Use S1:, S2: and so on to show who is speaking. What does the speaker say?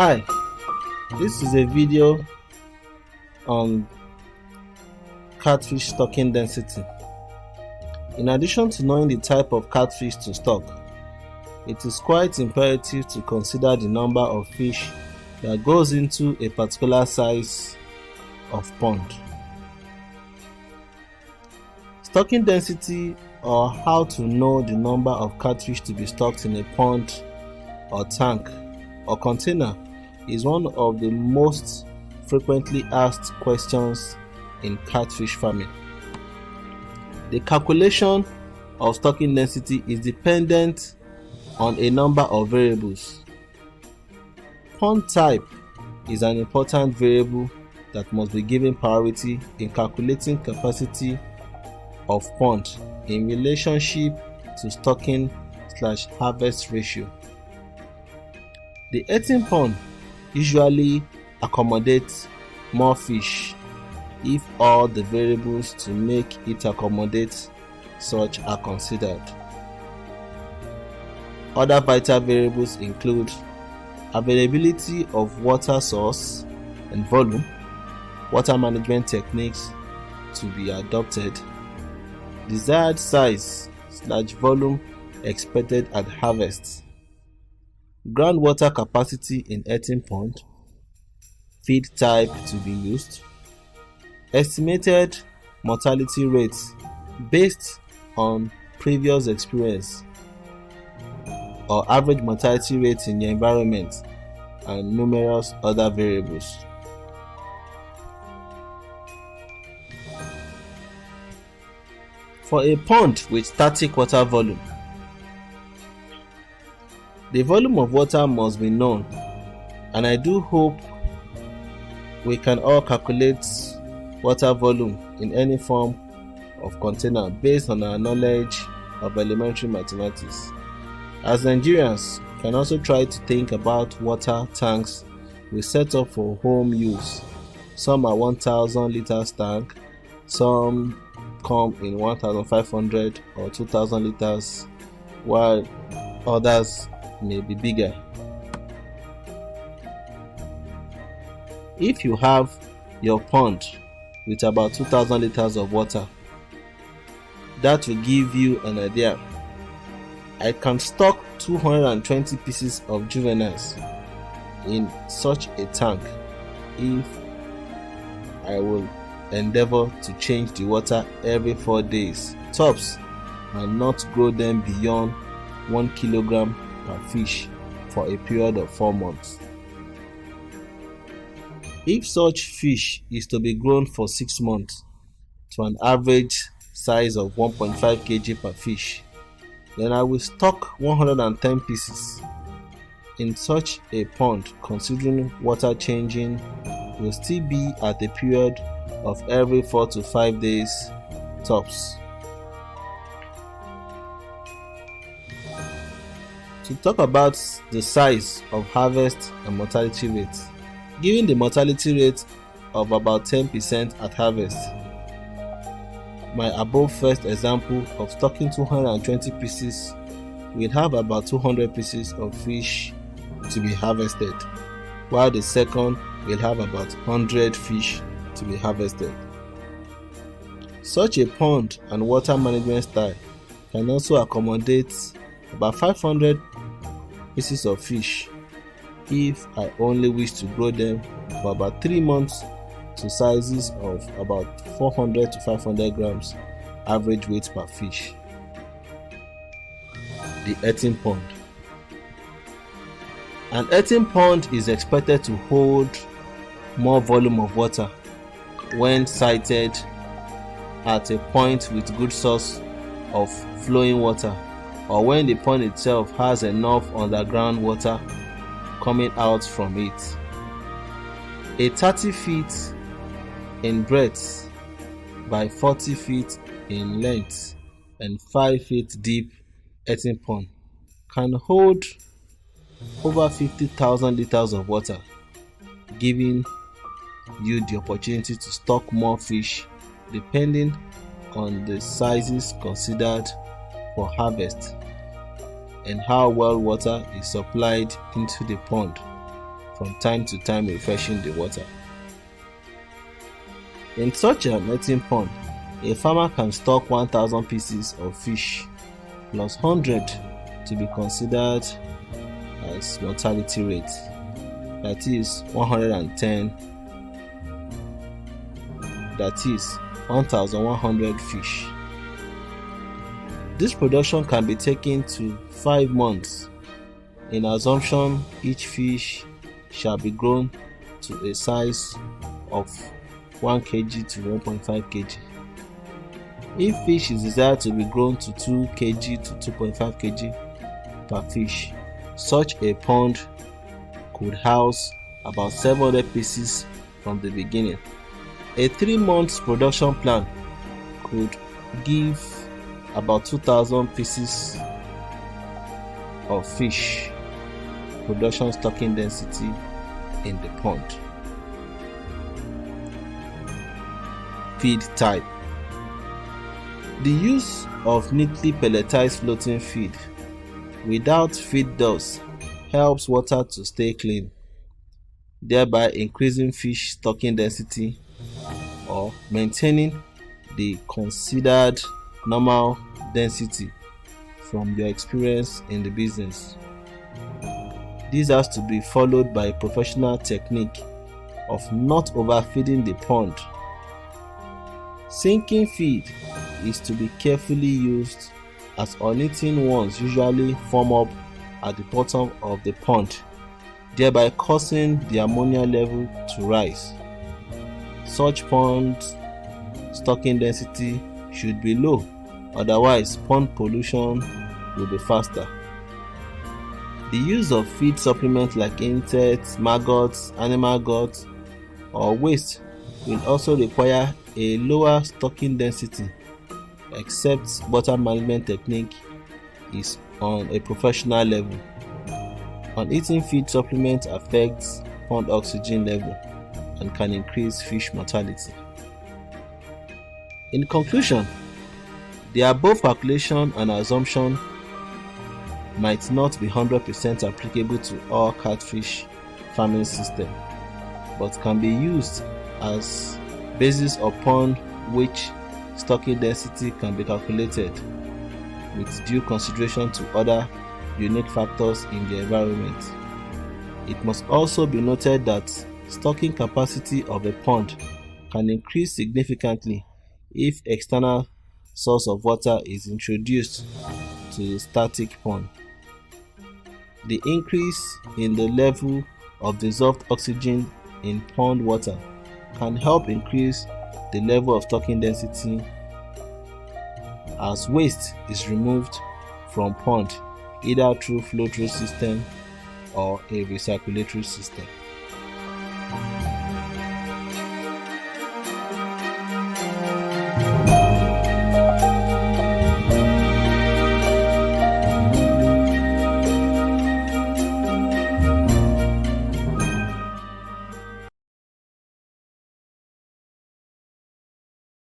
S1: Hi, this is a video on catfish stocking density. In addition to knowing the type of catfish to stock, it is quite imperative to consider the number of fish that goes into a particular size of pond. Stocking density, or how to know the number of catfish to be stocked in a pond or tank or container, is one of the most frequently asked questions in catfish farming. The calculation of stocking density is dependent on a number of variables. Pond type is an important variable that must be given priority in calculating capacity of pond in relationship to stocking/harvest ratio. The eating pond usually accommodates more fish if all the variables to make it accommodate such are considered. Other vital variables include availability of water source and volume, water management techniques to be adopted, desired size/volume expected at harvest, groundwater capacity in eating pond, feed type to be used, estimated mortality rates based on previous experience or average mortality rates in the environment, and numerous other variables. For a pond with static water volume, the volume of water must be known, and I do hope we can all calculate water volume in any form of container based on our knowledge of elementary mathematics. As Nigerians, we can also try to think about water tanks we set up for home use. Some are 1,000 liters tank, some come in 1,500 or 2,000 liters, while others may be bigger. If you have your pond with about 2,000 liters of water, that will give you an idea. I can stock 220 pieces of juveniles in such a tank if I will endeavor to change the water every 4 days tops and not grow them beyond 1 kilogram per fish for a period of 4 months. If such fish is to be grown for 6 months to an average size of 1.5 kg per fish, then I will stock 110 pieces in such a pond, considering water changing will still be at a period of every 4 to 5 days tops. To talk about the size of harvest and mortality rate, given the mortality rate of about 10% at harvest, my above first example of stocking 220 pieces will have about 200 pieces of fish to be harvested, while the second will have about 100 fish to be harvested. Such a pond and water management style can also accommodate about 500 pieces of fish if I only wish to grow them for about 3 months to sizes of about 400 to 500 grams average weight per fish. The eating pond. An eating pond is expected to hold more volume of water when sited at a point with good source of flowing water, or when the pond itself has enough underground water coming out from it. A 30 feet in breadth by 40 feet in length and 5 feet deep eating pond can hold over 50,000 liters of water, giving you the opportunity to stock more fish depending on the sizes considered for harvest and how well water is supplied into the pond from time to time refreshing the water. In such a netting pond, a farmer can stock 1,000 pieces of fish plus 100 to be considered as mortality rate, that is 110, that is 1,100 fish. This production can be taken to 5 months in assumption each fish shall be grown to a size of 1 kg to 1.5 kg. If fish is desired to be grown to 2 kg to 2.5 kg per fish, such a pond could house about 700 pieces from the beginning. A 3-month production plan could give about 2,000 pieces of fish production stocking density in the pond. Feed type. The use of neatly pelletized floating feed without feed dust helps water to stay clean, thereby increasing fish stocking density or maintaining the considered normal density from your experience in the business. This has to be followed by a professional technique of not overfeeding the pond. Sinking feed is to be carefully used, as uneaten ones usually form up at the bottom of the pond, thereby causing the ammonia level to rise. Such pond stocking density should be low, otherwise pond pollution will be faster. The use of feed supplements like insects, maggots, animal guts, or waste will also require a lower stocking density, except water management technique is on a professional level. Uneaten feed supplements affects pond oxygen level and can increase fish mortality. In conclusion, the above calculation and assumption might not be 100% applicable to all catfish farming system, but can be used as basis upon which stocking density can be calculated with due consideration to other unique factors in the environment. It must also be noted that stocking capacity of a pond can increase significantly if external source of water is introduced to the static pond. The increase in the level of dissolved oxygen in pond water can help increase the level of stocking density as waste is removed from pond either through flow-through system or a recirculatory system.